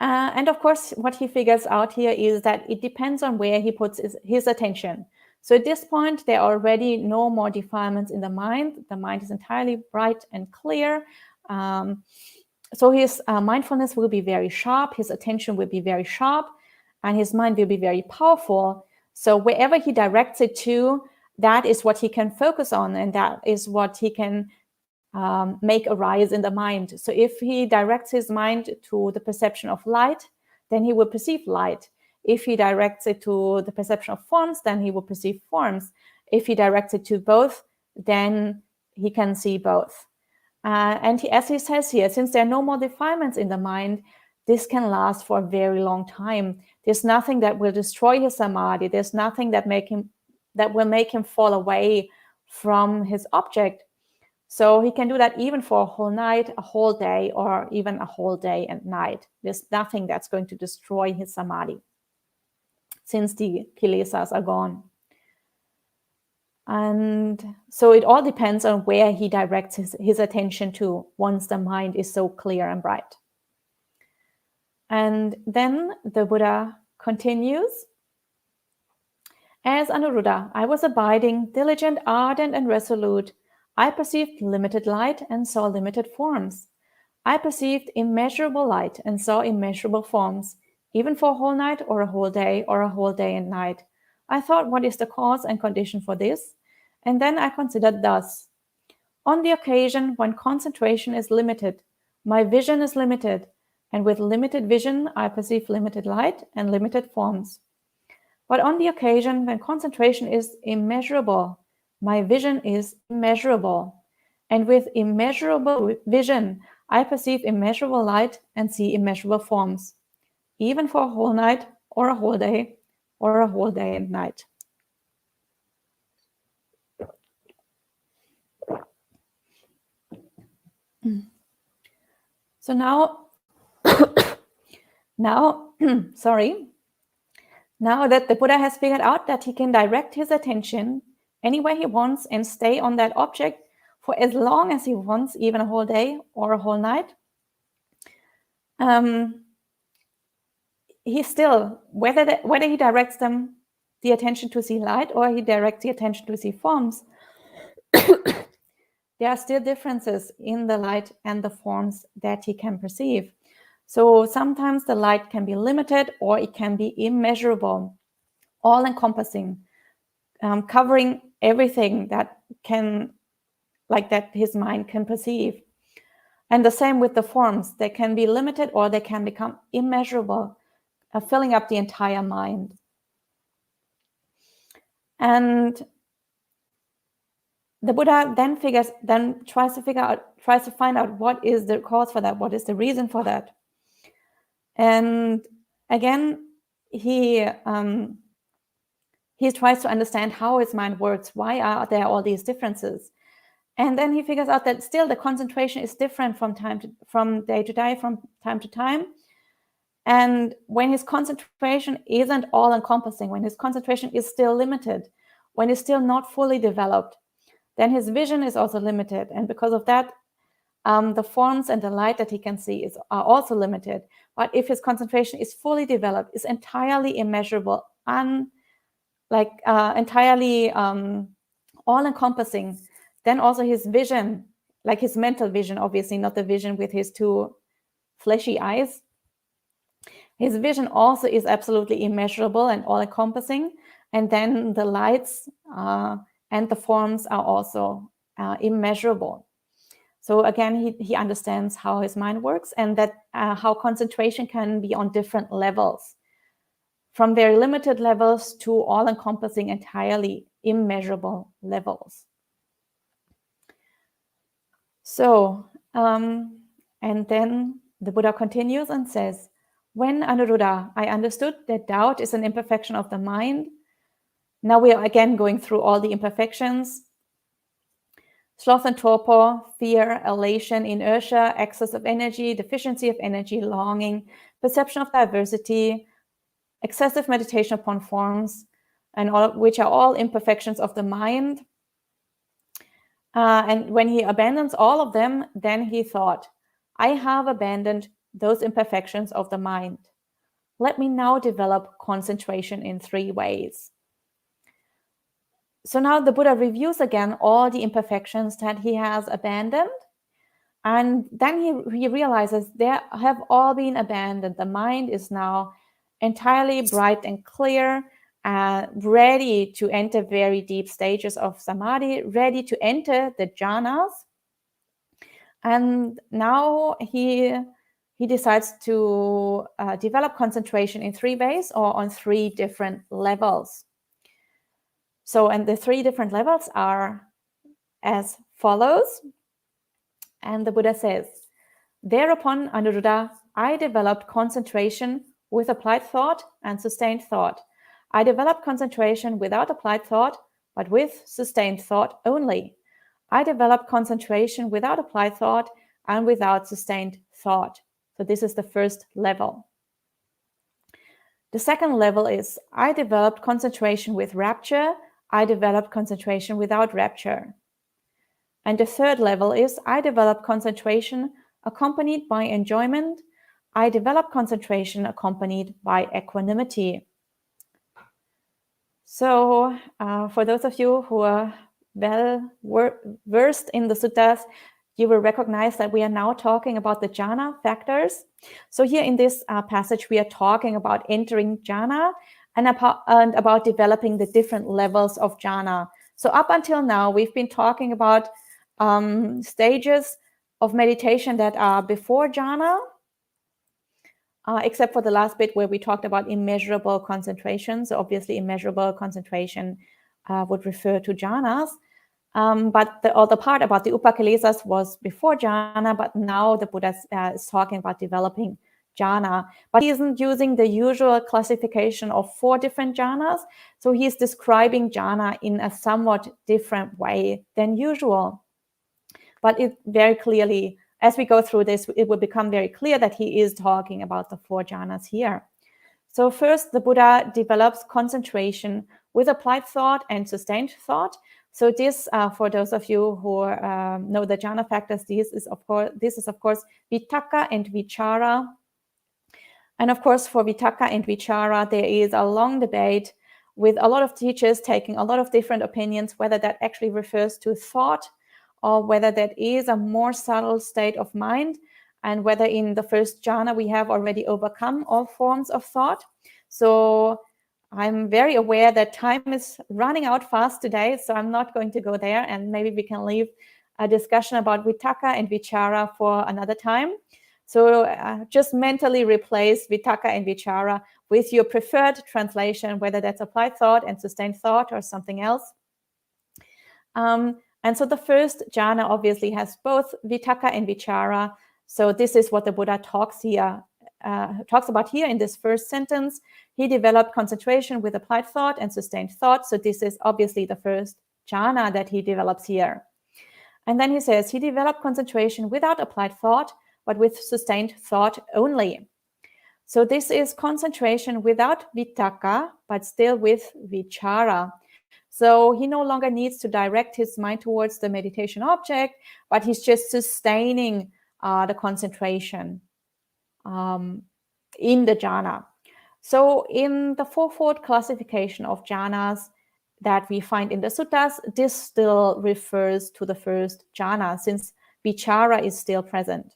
And of course, what he figures out here is that it depends on where he puts his attention. So at this point, there are already no more defilements in the mind. The mind is entirely bright and clear. So his mindfulness will be very sharp. His attention will be very sharp, and his mind will be very powerful. So wherever he directs it to, that is what he can focus on, and that is what he can make arise in the mind. So if he directs his mind to the perception of light, then he will perceive light. If he directs it to the perception of forms, then he will perceive forms. If he directs it to both, then he can see both. And as he says here, since there are no more defilements in the mind, this can last for a very long time. There's nothing that will destroy his samadhi. There's nothing that will make him fall away from his object. So he can do that even for a whole night, a whole day, or even a whole day and night. There's nothing that's going to destroy his samadhi, since the kilesas are gone. And so it all depends on where he directs his attention to once the mind is so clear and bright. And then the Buddha continues, as Anuruddha, I was abiding, diligent, ardent, and resolute. I perceived limited light and saw limited forms. I perceived immeasurable light and saw immeasurable forms, even for a whole night, or a whole day, or a whole day and night. I thought, what is the cause and condition for this? And then I considered thus. On the occasion when concentration is limited, my vision is limited, and with limited vision, I perceive limited light and limited forms. But on the occasion when concentration is immeasurable, my vision is immeasurable, and with immeasurable vision, I perceive immeasurable light and see immeasurable forms, even for a whole night, or a whole day, or a whole day and night. So now that the Buddha has figured out that he can direct his attention anywhere he wants and stay on that object for as long as he wants, even a whole day or a whole night, he still, whether he directs them the attention to see light or he directs the attention to see forms, there are still differences in the light and the forms that he can perceive. So sometimes the light can be limited or it can be immeasurable, all-encompassing, covering everything that his mind can perceive. And the same with the forms. They can be limited or they can become immeasurable, filling up the entire mind. And the Buddha then tries to find out what is the cause for that, what is the reason for that. And again, he tries to understand how his mind works. Why are there all these differences? And then he figures out that still the concentration is different from day to day, from time to time. And when his concentration isn't all-encompassing, when his concentration is still limited, when it's still not fully developed, then his vision is also limited. And because of that, the forms and the light that he can see are also limited. But if his concentration is fully developed, is entirely immeasurable, entirely all-encompassing, then also his vision, like his mental vision, obviously not the vision with his two fleshy eyes, his vision also is absolutely immeasurable and all-encompassing. And then the lights and the forms are also immeasurable. So again, he understands how his mind works and that how concentration can be on different levels, from very limited levels to all-encompassing, entirely immeasurable levels. So, and then the Buddha continues and says, when Anuruddha, I understood that doubt is an imperfection of the mind. Now we are again going through all the imperfections. Sloth and torpor, fear, elation, inertia, excess of energy, deficiency of energy, longing, perception of diversity, excessive meditation upon forms, and which are all imperfections of the mind. And when he abandons all of them, then he thought, I have abandoned those imperfections of the mind. Let me now develop concentration in 3 ways. So now the Buddha reviews again all the imperfections that he has abandoned. And then he realizes they have all been abandoned. The mind is now entirely bright and clear, ready to enter very deep stages of samadhi, ready to enter the jhanas. And now he decides to develop concentration in 3 ways or on 3 different levels. So, and the 3 different levels are as follows. And the Buddha says, thereupon, Anuruddha, I developed concentration with applied thought and sustained thought. I developed concentration without applied thought, but with sustained thought only. I developed concentration without applied thought and without sustained thought. So this is the first level. The second level is, I developed concentration with rapture. I developed concentration without rapture. And the third level is, I developed concentration accompanied by enjoyment. I developed concentration accompanied by equanimity. So for those of you who are versed in the suttas, you will recognize that we are now talking about the jhana factors. So here in this passage, we are talking about entering jhana and about developing the different levels of jhana. So up until now, we've been talking about stages of meditation that are before jhana, except for the last bit where we talked about immeasurable concentration. So obviously immeasurable concentration would refer to jhanas. But the other part about the upakilesas was before jhana, but now the Buddha is talking about developing jhana. But he isn't using the usual classification of 4 different jhanas. So he's describing jhana in a somewhat different way than usual. But it very clearly, as we go through this, it will become very clear that he is talking about the 4 jhanas here. So first, the Buddha develops concentration with applied thought and sustained thought. So this, for those of you who know the Jhana Factors, this is of course Vitakka and Vichara. And of course, for Vitakka and Vichara, there is a long debate with a lot of teachers taking a lot of different opinions, whether that actually refers to thought or whether that is a more subtle state of mind, and whether in the first jhana we have already overcome all forms of thought. So I'm very aware that time is running out fast today, so I'm not going to go there, and maybe we can leave a discussion about vitaka and vichara for another time. So just mentally replace vitaka and vichara with your preferred translation, whether that's applied thought and sustained thought or something else. And so the first jhana obviously has both vitaka and vichara. So this is what the Buddha talks about here in this first sentence. He developed concentration with applied thought and sustained thought. So this is obviously the first jhana that he develops here. And then he says he developed concentration without applied thought, but with sustained thought only. So this is concentration without vitaka, but still with vichara. So he no longer needs to direct his mind towards the meditation object, but he's just sustaining the concentration in the jhana. So in the fourfold classification of jhanas that we find in the suttas, this still refers to the first jhana, since vichara is still present.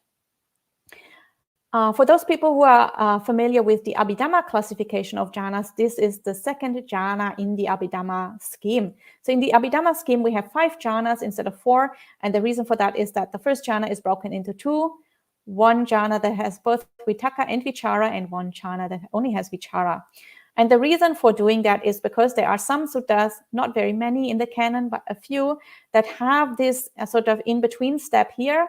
For those people who are familiar with the Abhidhamma classification of jhanas, this is the second jhana in the Abhidhamma scheme. So in the Abhidhamma scheme, we have 5 jhanas instead of 4. And the reason for that is that the first jhana is broken into 2. One jhana that has both vitaka and vichara, and one jhana that only has vichara. And the reason for doing that is because there are some suttas, not very many in the canon, but a few, that have this sort of in-between step here,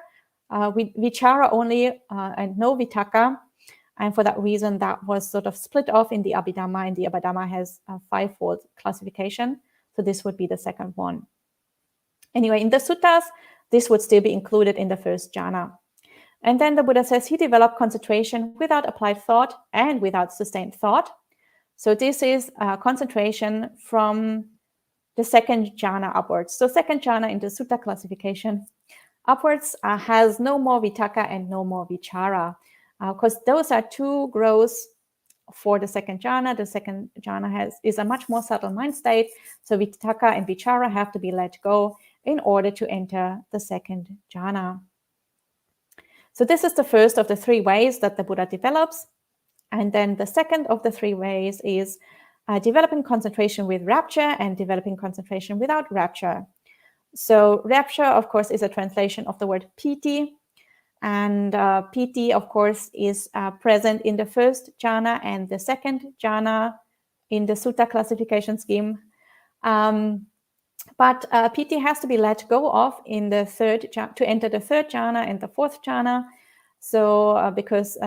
vichara only and no vitaka. And for that reason, that was sort of split off in the Abhidhamma, and the Abhidhamma has a 5-fold classification. So this would be the second one. Anyway, in the suttas, this would still be included in the first jhana. And then the Buddha says he developed concentration without applied thought and without sustained thought. So this is concentration from the second jhana upwards. So second jhana in the sutta classification upwards has no more vitaka and no more vichara, because those are 2 growths for the second jhana. The second jhana is a much more subtle mind state. So vitaka and vichara have to be let go in order to enter the second jhana. So this is the first of the 3 ways that the Buddha develops. And then the second of the 3 ways is developing concentration with rapture and developing concentration without rapture. So rapture, of course, is a translation of the word piti. And piti, of course, is present in the first jhana and the second jhana in the sutta classification scheme. But piti has to be let go of in the third to enter the third jhana and the fourth jhana. So because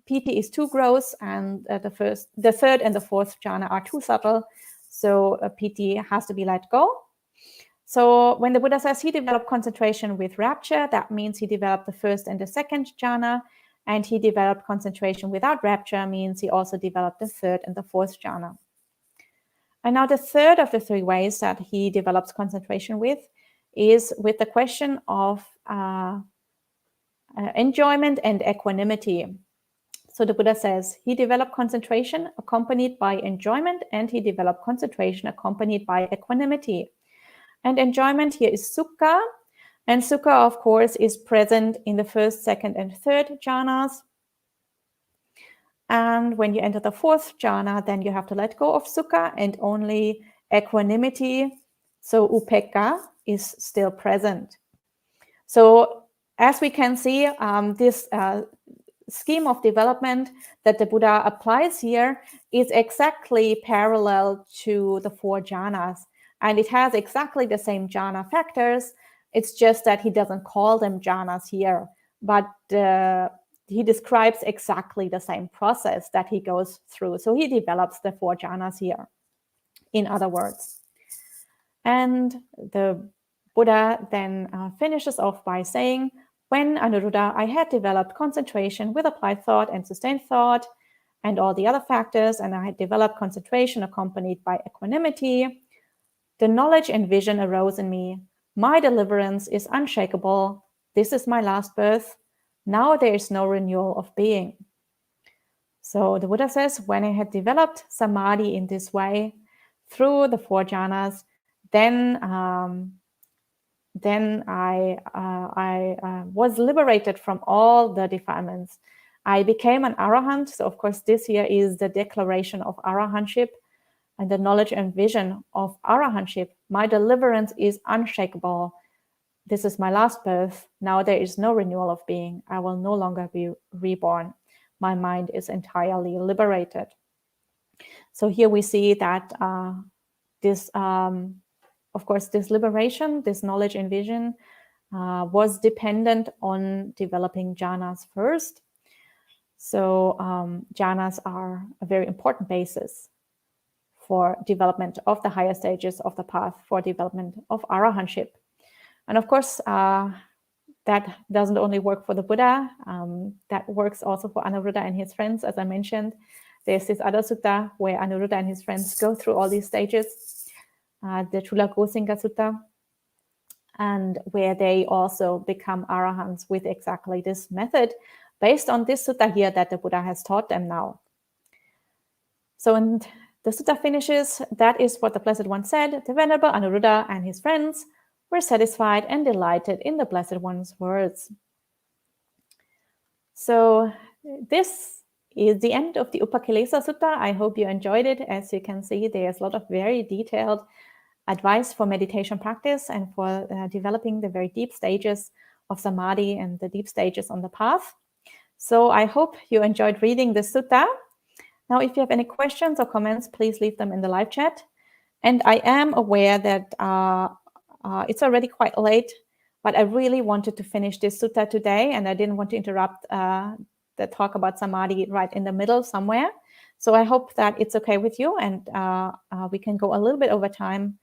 piti is 2 growths, and the third and the fourth jhana are too subtle, so piti has to be let go. So when the Buddha says he developed concentration with rapture, that means he developed the first and the second jhana, and he developed concentration without rapture means he also developed the third and the fourth jhana. And now the third of the 3 ways that he develops concentration with is with the question of enjoyment and equanimity. So the Buddha says he developed concentration accompanied by enjoyment, and he developed concentration accompanied by equanimity. And enjoyment here is sukha. And sukha, of course, is present in the first, second, and third jhanas. And when you enter the fourth jhana, then you have to let go of sukha, and only equanimity, so upekkha, is still present. So as we can see, this scheme of development that the Buddha applies here is exactly parallel to the 4 jhanas. And it has exactly the same jhana factors. It's just that he doesn't call them jhanas here, but he describes exactly the same process that he goes through. So he develops the 4 jhanas here, in other words. And the Buddha then finishes off by saying, when Anuruddha, I had developed concentration with applied thought and sustained thought and all the other factors, and I had developed concentration accompanied by equanimity, the knowledge and vision arose in me. My deliverance is unshakable. This is my last birth. Now there is no renewal of being. So the Buddha says, when I had developed samadhi in this way, through the 4 jhanas, then I was liberated from all the defilements. I became an arahant. So of course, this here is the declaration of arahantship and the knowledge and vision of arahantship. My deliverance is unshakable. This is my last birth. Now there is no renewal of being. I will no longer be reborn. My mind is entirely liberated. So here we see that this, of course, this liberation, this knowledge and vision was dependent on developing jhanas first. So jhanas are a very important basis for development of the higher stages of the path, for development of arahantship. And of course, that doesn't only work for the Buddha, that works also for Anuruddha and his friends, as I mentioned. There's this other sutta where Anuruddha and his friends go through all these stages, the Chula Gosinga Sutta, and where they also become arahants with exactly this method, based on this sutta here that the Buddha has taught them now. So when the sutta finishes, that is what the Blessed One said. The Venerable Anuruddha and his friends were satisfied and delighted in the Blessed One's words. So this is the end of the Upakilesa Sutta. I hope you enjoyed it. As you can see, there's a lot of very detailed advice for meditation practice and for developing the very deep stages of Samadhi and the deep stages on the path. So I hope you enjoyed reading this sutta. Now, if you have any questions or comments, please leave them in the live chat. And I am aware that it's already quite late, but I really wanted to finish this sutta today, and I didn't want to interrupt the talk about Samadhi right in the middle somewhere. So I hope that it's okay with you, and we can go a little bit over time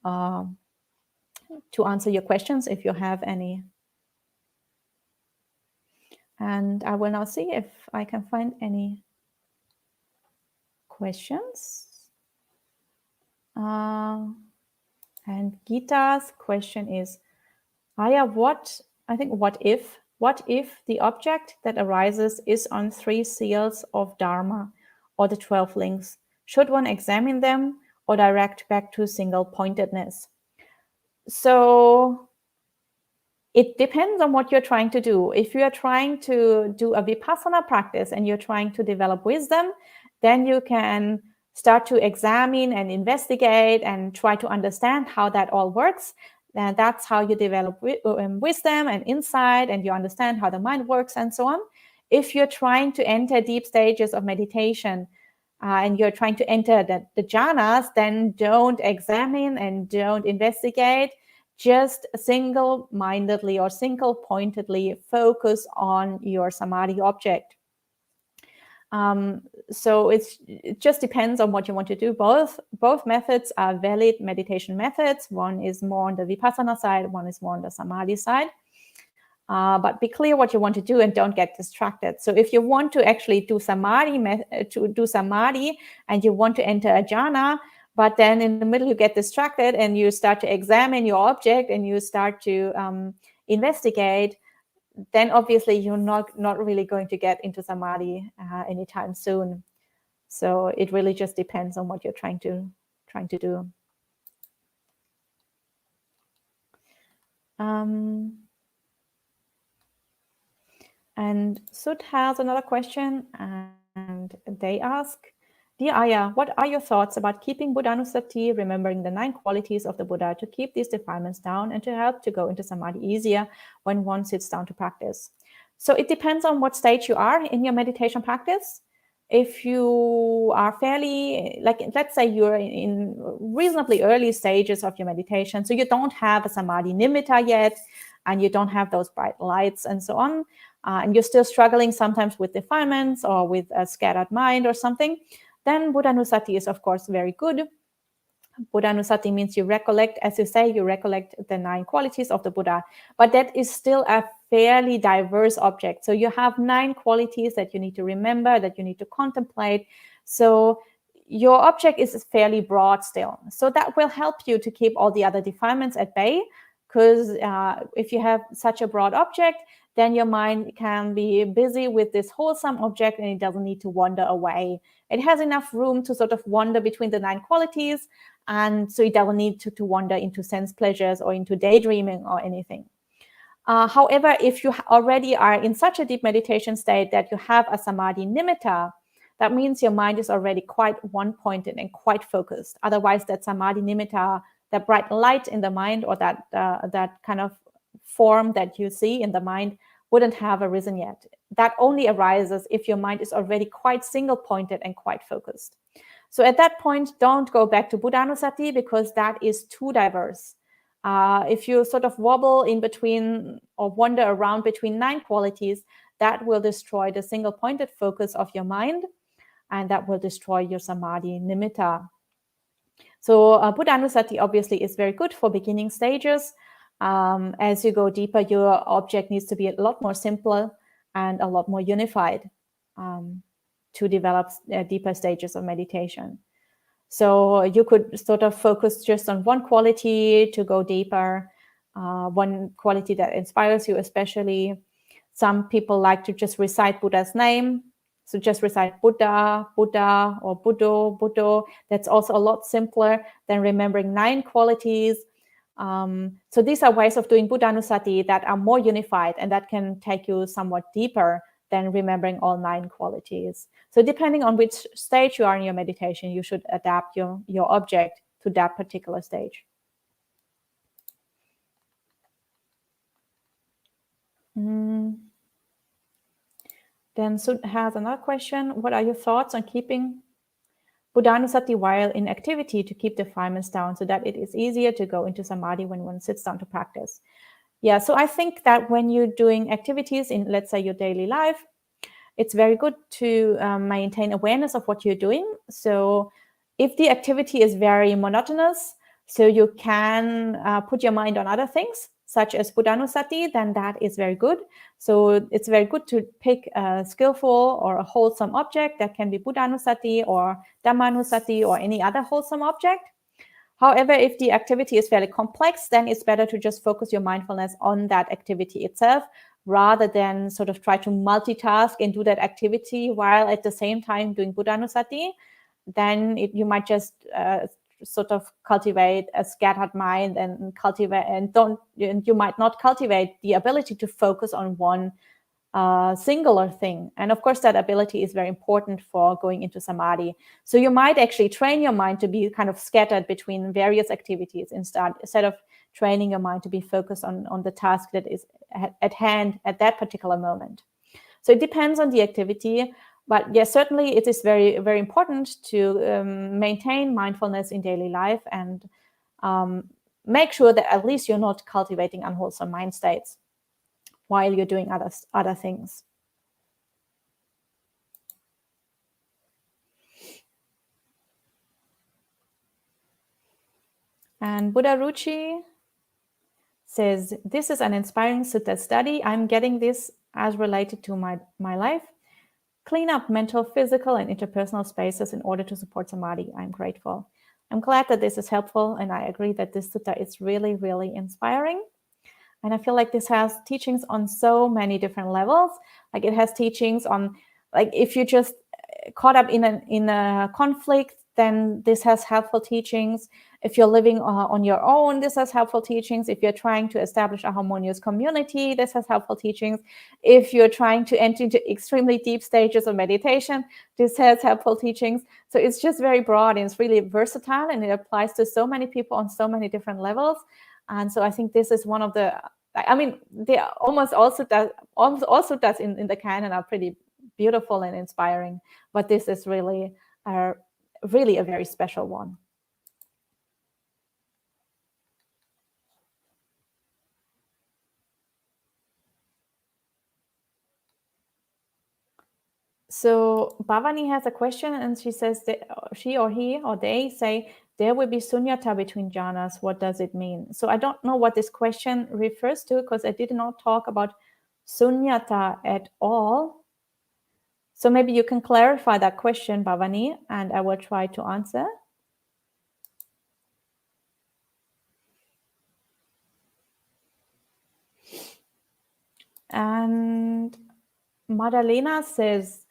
to answer your questions if you have any. And I will now see if I can find any questions. And Gita's question is, Aya, what if the object that arises is on 3 seals of Dharma or the 12 links? Should one examine them or direct back to single pointedness? So it depends on what you're trying to do. If you are trying to do a vipassana practice and you're trying to develop wisdom, then you can start to examine and investigate and try to understand how that all works. And that's how you develop wisdom and insight, and you understand how the mind works and so on. If you're trying to enter deep stages of meditation and you're trying to enter the jhanas, then don't examine and don't investigate. Just single-mindedly or single-pointedly focus on your Samadhi object. So it just depends on what you want to do. Both methods are valid meditation methods. One is more on the Vipassana side, one is more on the Samadhi side. But be clear what you want to do and don't get distracted. So if you want to actually do Samadhi and you want to enter a jhana, but then in the middle you get distracted and you start to examine your object and you start to investigate, then obviously you're not really going to get into Samadhi anytime soon. So it really just depends on what you're trying to do. And Sud has another question, and they ask, Dear Aya, what are your thoughts about keeping Buddhanusati, remembering the 9 qualities of the Buddha, to keep these defilements down and to help to go into Samadhi easier when one sits down to practice? So it depends on what stage you are in your meditation practice. If you are fairly, let's say you're in reasonably early stages of your meditation, so you don't have a Samadhi nimitta yet, and you don't have those bright lights and so on, and you're still struggling sometimes with defilements or with a scattered mind or something, then Buddhanusati is, of course, very good. Buddhanusati means you recollect, as you say, you recollect the 9 qualities of the Buddha, but that is still a fairly diverse object. So you have 9 qualities that you need to remember, that you need to contemplate. So your object is fairly broad still. So that will help you to keep all the other defilements at bay, because if you have such a broad object, then your mind can be busy with this wholesome object and it doesn't need to wander away. It has enough room to sort of wander between the 9 qualities, and so it doesn't need to wander into sense pleasures or into daydreaming or anything. However, if you already are in such a deep meditation state that you have a Samadhi nimitta, that means your mind is already quite one-pointed and quite focused. Otherwise, that Samadhi nimitta, that bright light in the mind, or that kind of form that you see in the mind, wouldn't have arisen yet. That only arises if your mind is already quite single-pointed and quite focused. So at that point, don't go back to Buddhanussati, because that is too diverse. If you sort of wobble in between or wander around between 9 qualities, that will destroy the single-pointed focus of your mind, and that will destroy your Samadhi nimitta. So Buddhanussati obviously is very good for beginning stages. As you go deeper, your object needs to be a lot more simple and a lot more unified to develop deeper stages of meditation. So you could sort of focus just on one quality to go deeper, one quality that inspires you especially. Some people like to just recite Buddha's name. So just recite Buddha, Buddha, or Buddho, Buddho. That's also a lot simpler than remembering 9 qualities. So these are ways of doing Buddhanussati that are more unified and that can take you somewhat deeper than remembering all 9 qualities. So depending on which stage you are in your meditation, you should adapt your object to that particular stage. Then Sud has another question. What are your thoughts on keeping Buddhanussati while in activity to keep defilements down so that it is easier to go into Samadhi when one sits down to practice? Yeah, so I think that when you're doing activities in, let's say, your daily life, it's very good to maintain awareness of what you're doing. So if the activity is very monotonous, so you can put your mind on other things, such as Buddhanussati, then that is very good. So it's very good to pick a skillful or a wholesome object. That can be Buddhanussati or Dhammanussati or any other wholesome object. However, if the activity is fairly complex, then it's better to just focus your mindfulness on that activity itself, rather than sort of try to multitask and do that activity while at the same time doing Buddhanussati. Then you might just sort of cultivate a scattered mind and you might not cultivate the ability to focus on one singular thing. And of course, that ability is very important for going into Samadhi. So you might actually train your mind to be kind of scattered between various activities instead of training your mind to be focused on the task that is at hand at that particular moment. So it depends on the activity. But yes, certainly it is very, very important to maintain mindfulness in daily life and make sure that at least you're not cultivating unwholesome mind states while you're doing other things. And Buddha Ruchi says, this is an inspiring sutta study. I'm getting this as related to my life. Clean up mental, physical, and interpersonal spaces in order to support Samadhi. I'm grateful. I'm glad that this is helpful, and I agree that this sutta is really, really inspiring. And I feel like this has teachings on so many different levels. Like it has teachings on, like if you're just caught up in a conflict, then this has helpful teachings. If you're living on your own, this has helpful teachings. If you're trying to establish a harmonious community, this has helpful teachings. If you're trying to enter into extremely deep stages of meditation, this has helpful teachings. So it's just very broad and it's really versatile, and it applies to so many people on so many different levels. And so I think this is one of the, I mean, they almost also does in the canon are pretty beautiful and inspiring, but this is really a very special one. So Bhavani has a question, and she says that she or he or they say there will be sunyata between jhanas. What does it mean? So I don't know what this question refers to, because I did not talk about sunyata at all. So maybe you can clarify that question, Bhavani, and I will try to answer. And Madalena says,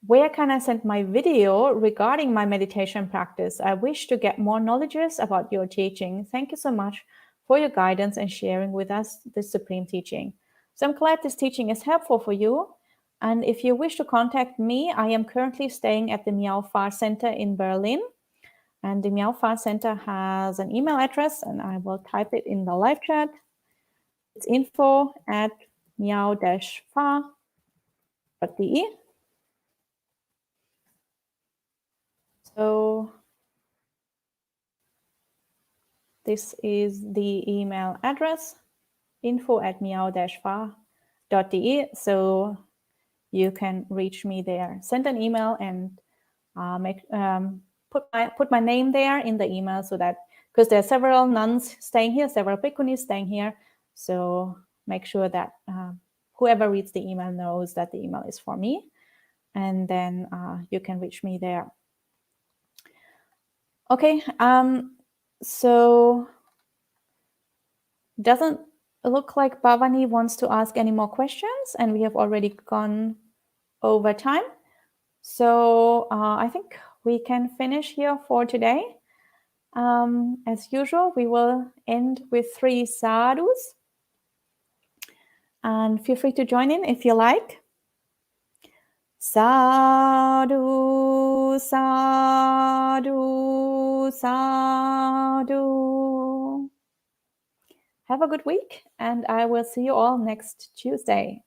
where can I send my video regarding my meditation practice? I wish to get more knowledges about your teaching. Thank you so much for your guidance and sharing with us this supreme teaching. So I'm glad this teaching is helpful for you. And if you wish to contact me, I am currently staying at the Miao Fa Center in Berlin. And the Miao Fa Center has an email address, and I will type it in the live chat. It's info@miao-fa.de. So this is the email address, info@miao-fa.de. So you can reach me there. Send an email and put my name there in the email, so that, because there are several nuns staying here, several bhikkhunis staying here. So make sure that whoever reads the email knows that the email is for me. And then you can reach me there. Okay, so doesn't look like Bhavani wants to ask any more questions, and we have already gone over time. So I think we can finish here for today. As usual, we will end with 3 sadhus. And feel free to join in if you like. Sadhu, sadhu, sadhu. Have a good week, and I will see you all next Tuesday.